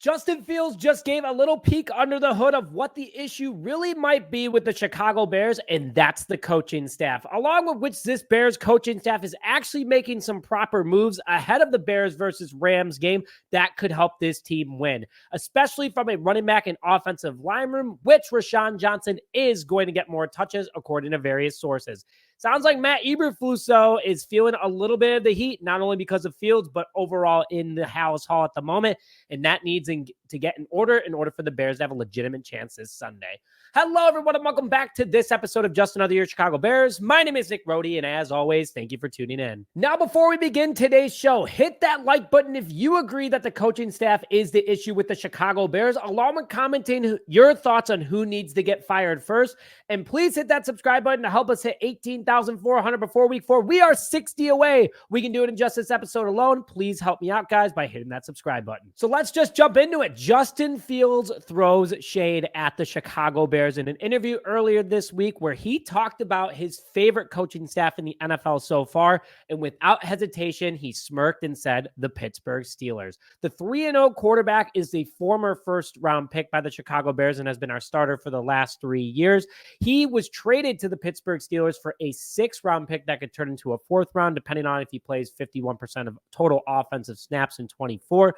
Justin Fields just gave a little peek under the hood of what the issue really might be with the Chicago Bears, and that's the coaching staff, along with which this Bears coaching staff is actually making some proper moves ahead of the Bears versus Rams game that could help this team win, especially from a running back and offensive line room, which Rashawn Johnson is going to get more touches according to various sources. Sounds like Matt Eberflus, though, is feeling a little bit of the heat, not only because of Fields, but overall in the House Hall at the moment. And that needs to get in order for the Bears to have a legitimate chance this Sunday. Hello, everyone, and welcome back to this episode of Just Another Year Chicago Bears. My name is Nick Rohde, and as always, thank you for tuning in. Now, before we begin today's show, hit that like button if you agree that the coaching staff is the issue with the Chicago Bears, along with commenting your thoughts on who needs to get fired first. And please hit that subscribe button to help us hit 18,400 before week 4. We are 60 away. We can do it in just this episode alone. Please help me out, guys, by hitting that subscribe button. So let's just jump into it. Justin Fields throws shade at the Chicago Bears in an interview earlier this week where he talked about his favorite coaching staff in the NFL so far, and without hesitation, he smirked and said the Pittsburgh Steelers. The 3-0 quarterback is the former first-round pick by the Chicago Bears and has been our starter for the last 3 years. He was traded to the Pittsburgh Steelers for a 6th-round pick that could turn into a 4th round, depending on if he plays 51% of total offensive snaps in 24.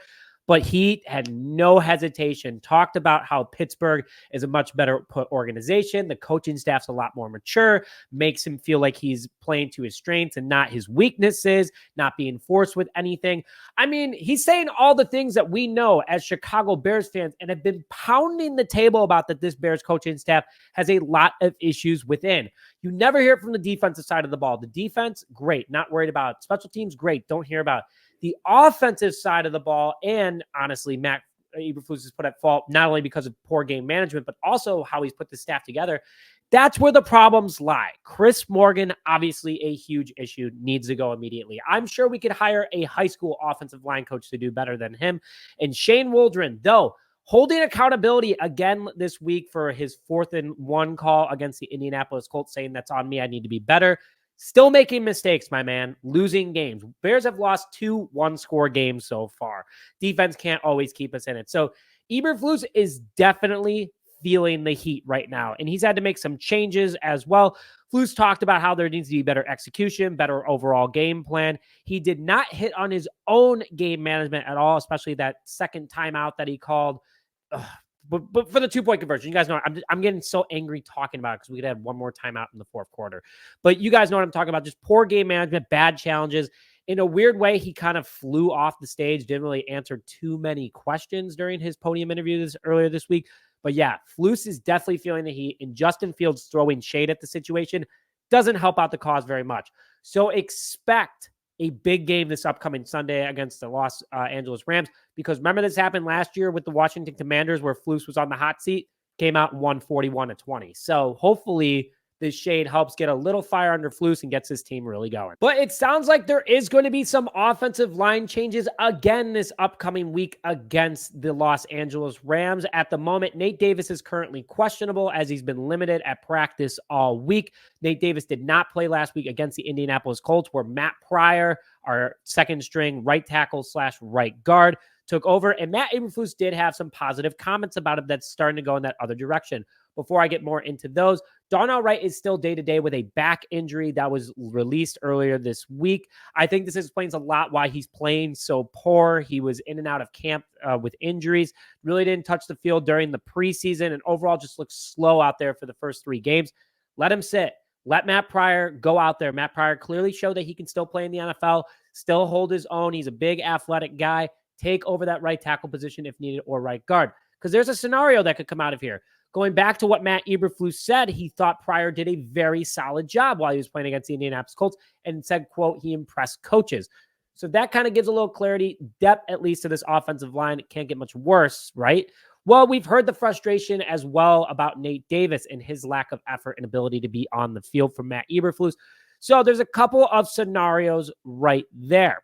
But he had no hesitation, talked about how Pittsburgh is a much better put organization. The coaching staff's a lot more mature, makes him feel like he's playing to his strengths and not his weaknesses, not being forced with anything. I mean, he's saying all the things that we know as Chicago Bears fans and have been pounding the table about that this Bears coaching staff has a lot of issues within. You never hear it from the defensive side of the ball. The defense, great, not worried about it. Special teams, great, don't hear about it. The offensive side of the ball, and honestly, Matt Eberflus is put at fault not only because of poor game management, but also how he's put the staff together. That's where the problems lie. Chris Morgan, obviously a huge issue, needs to go immediately. I'm sure we could hire a high school offensive line coach to do better than him. And Shane Waldron, though, holding accountability again this week for his 4th and 1 call against the Indianapolis Colts, saying that's on me, I need to be better. Still making mistakes, my man. Losing games. Bears have lost 2 one-score games so far. Defense can't always keep us in it. So Eberflus is definitely feeling the heat right now, and he's had to make some changes as well. Flus talked about how there needs to be better execution, better overall game plan. He did not hit on his own game management at all, especially that second timeout that he called. But for the 2-point conversion, you guys know I'm getting so angry talking about it because we could have one more timeout in the 4th quarter. But you guys know what I'm talking about. Just poor game management, bad challenges. In a weird way, he kind of flew off the stage, didn't really answer too many questions during his podium interview earlier this week. But yeah, Flus is definitely feeling the heat, and Justin Fields throwing shade at the situation doesn't help out the cause very much. So expect a big game this upcoming Sunday against the Los Angeles Rams, because remember this happened last year with the Washington Commanders where Flus was on the hot seat, came out and won 41-20. So hopefully this shade helps get a little fire under Flus and gets his team really going. But it sounds like there is going to be some offensive line changes again this upcoming week against the Los Angeles Rams. At the moment, Nate Davis is currently questionable as he's been limited at practice all week. Nate Davis did not play last week against the Indianapolis Colts, where Matt Pryor, our second string right tackle / right guard, took over. And Matt Eberflus did have some positive comments about it that's starting to go in that other direction. Before I get more into those, Darnell Wright is still day-to-day with a back injury that was released earlier this week. I think this explains a lot why he's playing so poor. He was in and out of camp with injuries, really didn't touch the field during the preseason, and overall just looks slow out there for the first 3 games. Let him sit. Let Matt Pryor go out there. Matt Pryor clearly showed that he can still play in the NFL, still hold his own. He's a big athletic guy. Take over that right tackle position if needed, or right guard, because there's a scenario that could come out of here. Going back to what Matt Eberflus said, he thought Pryor did a very solid job while he was playing against the Indianapolis Colts, and said, quote, he impressed coaches. So that kind of gives a little clarity, depth at least to this offensive line. It can't get much worse, right? Well, we've heard the frustration as well about Nate Davis and his lack of effort and ability to be on the field from Matt Eberflus. So there's a couple of scenarios right there.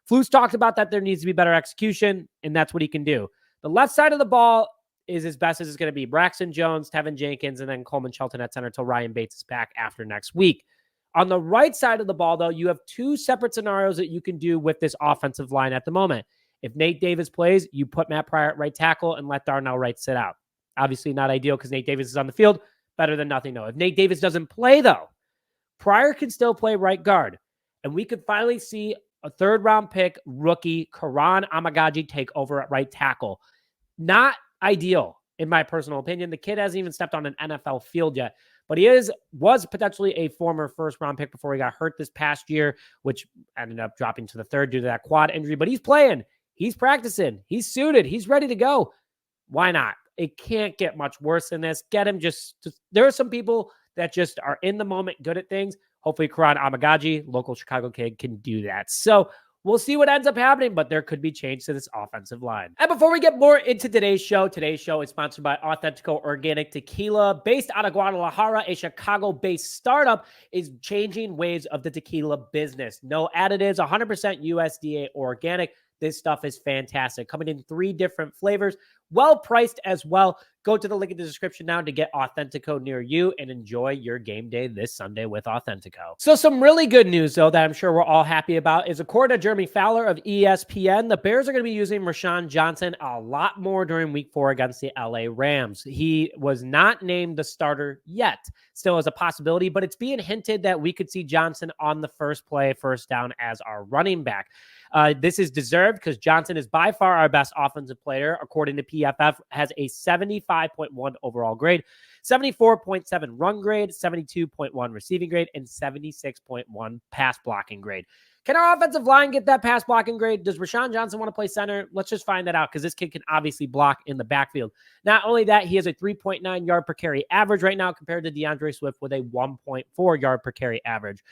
Flus talked about that there needs to be better execution, and that's what he can do. The left side of the ball is as best as it's going to be. Braxton Jones, Tevin Jenkins, and then Coleman Shelton at center until Ryan Bates is back after next week. On the right side of the ball, though, you have 2 separate scenarios that you can do with this offensive line at the moment. If Nate Davis plays, you put Matt Pryor at right tackle and let Darnell Wright sit out. Obviously not ideal because Nate Davis is on the field. Better than nothing, though. If Nate Davis doesn't play, though, Pryor can still play right guard. And we could finally see a third-round pick rookie, Kiran Amegadjie, take over at right tackle. Not ideal, in my personal opinion. The kid hasn't even stepped on an NFL field yet, but he was potentially a former first-round pick before he got hurt this past year, which ended up dropping to the third due to that quad injury. But he's playing. He's practicing. He's suited. He's ready to go. Why not? It can't get much worse than this. Get him just there are some people that just are in the moment, good at things. Hopefully, Kiran Amegadjie, local Chicago kid, can do that. So we'll see what ends up happening, but there could be change to this offensive line. And before we get more into today's show is sponsored by Authentico Organic Tequila. Based out of Guadalajara, a Chicago-based startup is changing ways of the tequila business. No additives, 100% USDA organic. This stuff is fantastic. Coming in 3 different flavors, well priced as well. Go to the link in the description now to get Authentico near you and enjoy your game day this Sunday with Authentico. So some really good news, though, that I'm sure we're all happy about is according to Jeremy Fowler of ESPN, the Bears are going to be using Rashawn Johnson a lot more during week 4 against the LA Rams. He was not named the starter yet, still as a possibility, but it's being hinted that we could see Johnson on the first play, first down as our running back. This is deserved because Johnson is by far our best offensive player, according to PFF, has a 75.1 overall grade, 74.7 run grade, 72.1 receiving grade, and 76.1 pass blocking grade. Can our offensive line get that pass blocking grade? Does Rashawn Johnson want to play center? Let's just find that out because this kid can obviously block in the backfield. Not only that, he has a 3.9 yard per carry average right now compared to DeAndre Swift with a 1.4 yard per carry average.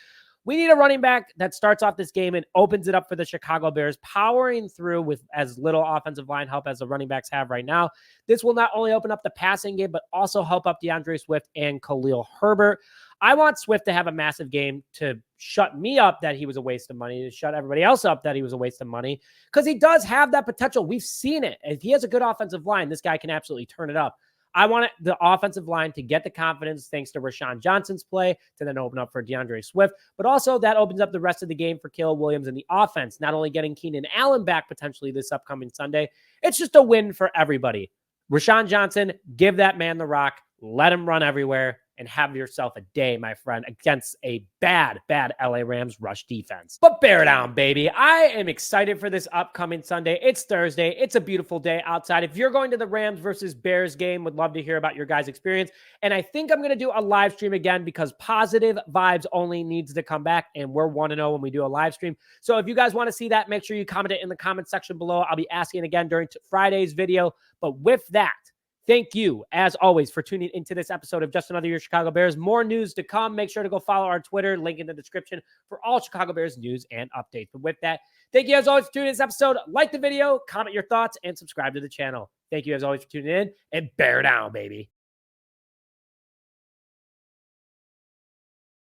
We need a running back that starts off this game and opens it up for the Chicago Bears, powering through with as little offensive line help as the running backs have right now. This will not only open up the passing game, but also help up DeAndre Swift and Khalil Herbert. I want Swift to have a massive game to shut me up that he was a waste of money, to shut everybody else up that he was a waste of money, because he does have that potential. We've seen it. If he has a good offensive line, this guy can absolutely turn it up. I want the offensive line to get the confidence thanks to Rashawn Johnson's play to then open up for DeAndre Swift, but also that opens up the rest of the game for Caleb Williams and the offense, not only getting Keenan Allen back potentially this upcoming Sunday. It's just a win for everybody. Rashawn Johnson, give that man the rock, let him run everywhere, and have yourself a day, my friend, against a bad LA Rams rush defense. But bear down, baby. I am excited for this upcoming Sunday. It's Thursday. It's a beautiful day outside. If you're going to the Rams versus Bears game, would love to hear about your guys' experience. And I think I'm going to do a live stream again because positive vibes only needs to come back, and we're 1-0 when we do a live stream. So if you guys want to see that, make sure you comment it in the comment section below. I'll be asking again during Friday's video. But with that, thank you, as always, for tuning into this episode of Just Another Year Chicago Bears. More news to come. Make sure to go follow our Twitter, link in the description for all Chicago Bears news and updates. But with that, thank you, as always, for tuning in this episode. Like the video, comment your thoughts, and subscribe to the channel. Thank you, as always, for tuning in, and bear down, baby.